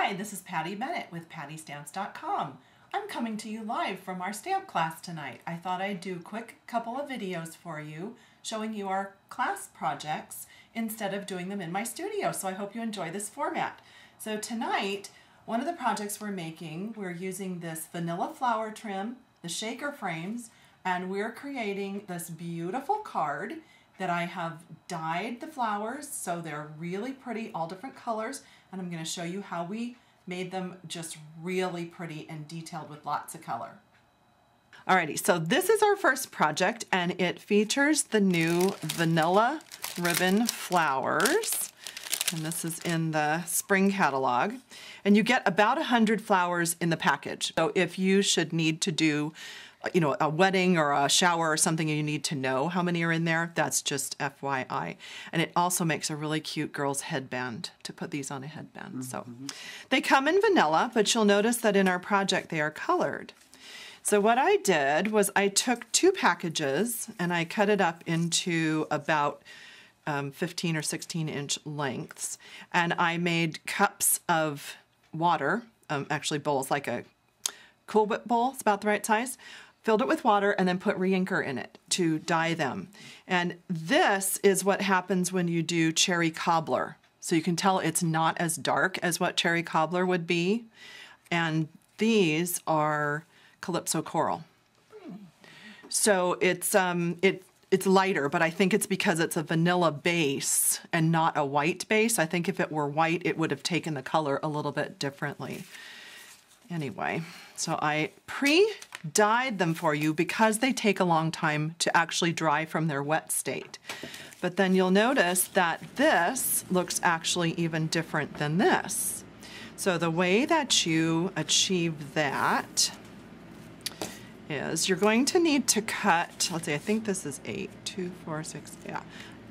Hi, this is Patty Bennett with PattyStamps.com. I'm coming to you live from our stamp class tonight. I thought I'd do a quick couple of videos for you showing you our class projects instead of doing them in my studio, so I hope you enjoy this format. So tonight, one of the projects we're making, we're using this vanilla flower trim, the shaker frames, and we're creating this beautiful card that I have dyed the flowers so they're really pretty, all different colors, and I'm going to show you how we made them just really pretty and detailed with lots of color. Alrighty, so this is our first project and it features the new vanilla ribbon flowers, and this is in the spring catalog, and you get about 100 flowers in the package. So if you should need to do a wedding or a shower or something, you need to know how many are in there. That's just FYI. And it also makes a really cute girl's headband to put these on a headband. So they come in vanilla, but you'll notice that in our project they are colored. So what I did was I took 2 packages and I cut it up into about 15 or 16 inch lengths. And I made cups of water, actually bowls, like a Cool Whip bowl, it's about the right size. Filled it with water and then put re-inker in it to dye them. And this is what happens when you do cherry cobbler. So you can tell it's not as dark as what cherry cobbler would be. And these are Calypso Coral. So it's lighter, but I think it's because it's a vanilla base and not a white base. I think if it were white, it would have taken the color a little bit differently. Anyway, so I pre-dyed them for you because they take a long time to actually dry from their wet state. But then you'll notice that this looks actually even different than this. So the way that you achieve that is you're going to need to cut, let's see, I think this is 8, 2, 4, 6, yeah.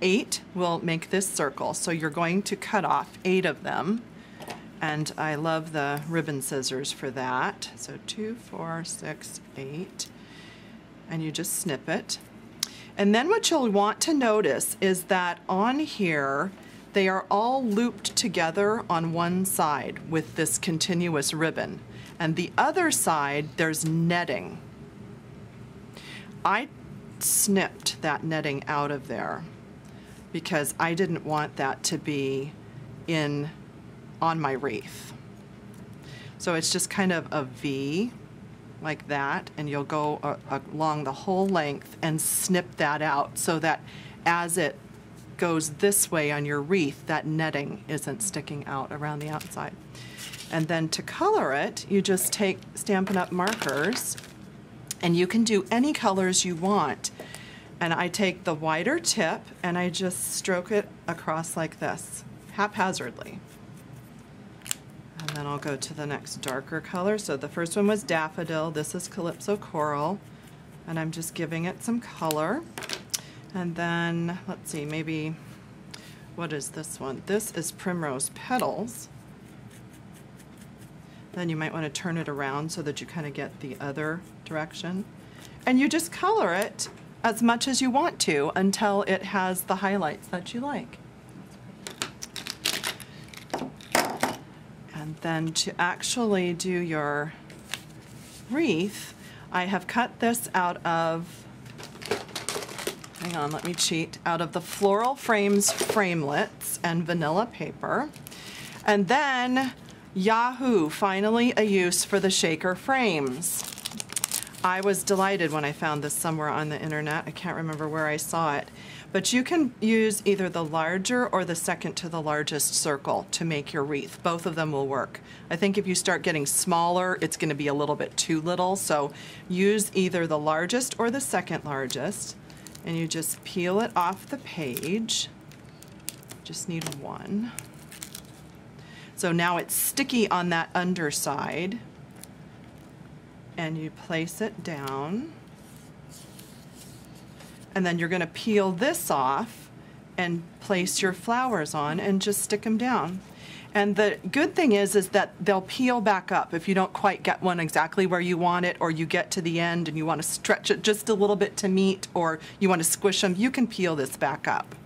8 will make this circle. So you're going to cut off 8 of them. And I love the ribbon scissors for that. So 2, 4, 6, 8. And you just snip it. And then what you'll want to notice is that on here, they are all looped together on one side with this continuous ribbon. And the other side, there's netting. I snipped that netting out of there because I didn't want that to be on my wreath. So it's just kind of a V like that, and you'll go along the whole length and snip that out so that as it goes this way on your wreath, that netting isn't sticking out around the outside. And then to color it, you just take Stampin' Up markers, and you can do any colors you want. And I take the wider tip and I just stroke it across like this, haphazardly. And then I'll go to the next darker color. So the first one was Daffodil, this is Calypso Coral, and I'm just giving it some color. And then, let's see, maybe, what is this one? This is Primrose Petals. Then you might want to turn it around so that you kind of get the other direction. And you just color it as much as you want to until it has the highlights that you like. And then to actually do your wreath, I have cut this out of, hang on, let me cheat, out of the Floral Frames framelits and vanilla paper. And then, yahoo, finally a use for the shaker frames. I was delighted when I found this somewhere on the internet. I can't remember where I saw it. But you can use either the larger or the second to the largest circle to make your wreath. Both of them will work. I think if you start getting smaller, it's going to be a little bit too little. So use either the largest or the second largest. And you just peel it off the page. Just need one. So now it's sticky on that underside. And you place it down. And then you're going to peel this off and place your flowers on and just stick them down. And the good thing is that they'll peel back up if you don't quite get one exactly where you want it, or you get to the end and you want to stretch it just a little bit to meet, or you want to squish them, you can peel this back up.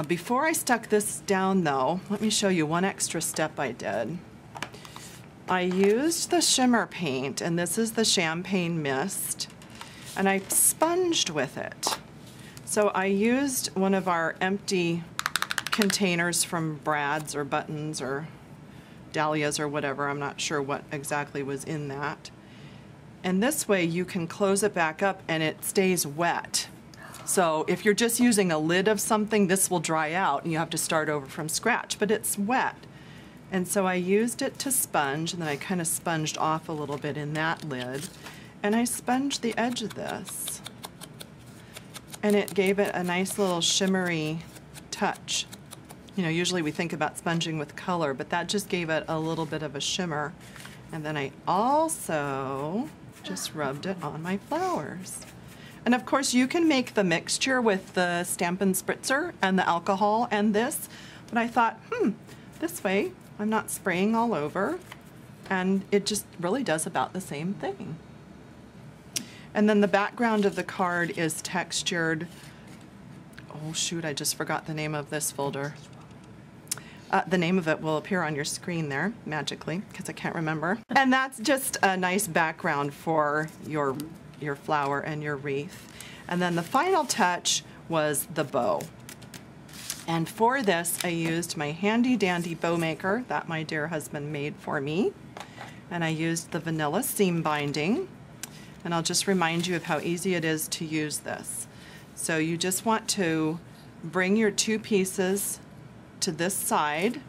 Before I stuck this down though, let me show you one extra step I did. I used the shimmer paint, and this is the Champagne Mist, and I sponged with it. So I used one of our empty containers from Brad's or Buttons or Dahlia's or whatever. I'm not sure what exactly was in that. And this way you can close it back up and it stays wet. So if you're just using a lid of something, this will dry out and you have to start over from scratch, but it's wet. And so I used it to sponge, and then I kind of sponged off a little bit in that lid, and I sponged the edge of this. And it gave it a nice little shimmery touch. You know, usually we think about sponging with color, but that just gave it a little bit of a shimmer. And then I also just rubbed it on my flowers. And of course you can make the mixture with the Stampin' Spritzer and the alcohol and this, but I thought, this way I'm not spraying all over, and it just really does about the same thing. And then the background of the card is textured. Oh shoot, I just forgot the name of this folder. The name of it will appear on your screen there magically, because I can't remember. And that's just a nice background for your flower and your wreath. And then the final touch was the bow. And for this, I used my handy dandy bow maker that my dear husband made for me. And I used the vanilla seam binding. And I'll just remind you of how easy it is to use this. So you just want to bring your two pieces to this side,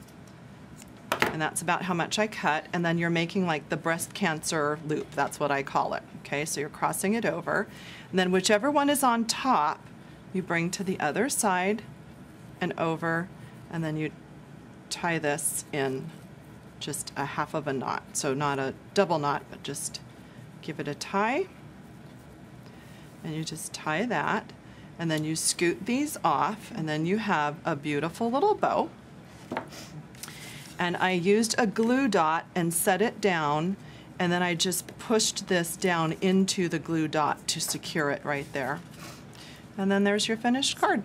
and that's about how much I cut, and then you're making like the breast cancer loop, that's what I call it. Okay, so you're crossing it over, and then whichever one is on top, you bring to the other side and over, and then you tie this in just a half of a knot. So not a double knot, but just give it a tie, and you just tie that, and then you scoot these off, and then you have a beautiful little bow. And I used a glue dot and set it down, and then I just pushed this down into the glue dot to secure it right there. And then there's your finished card.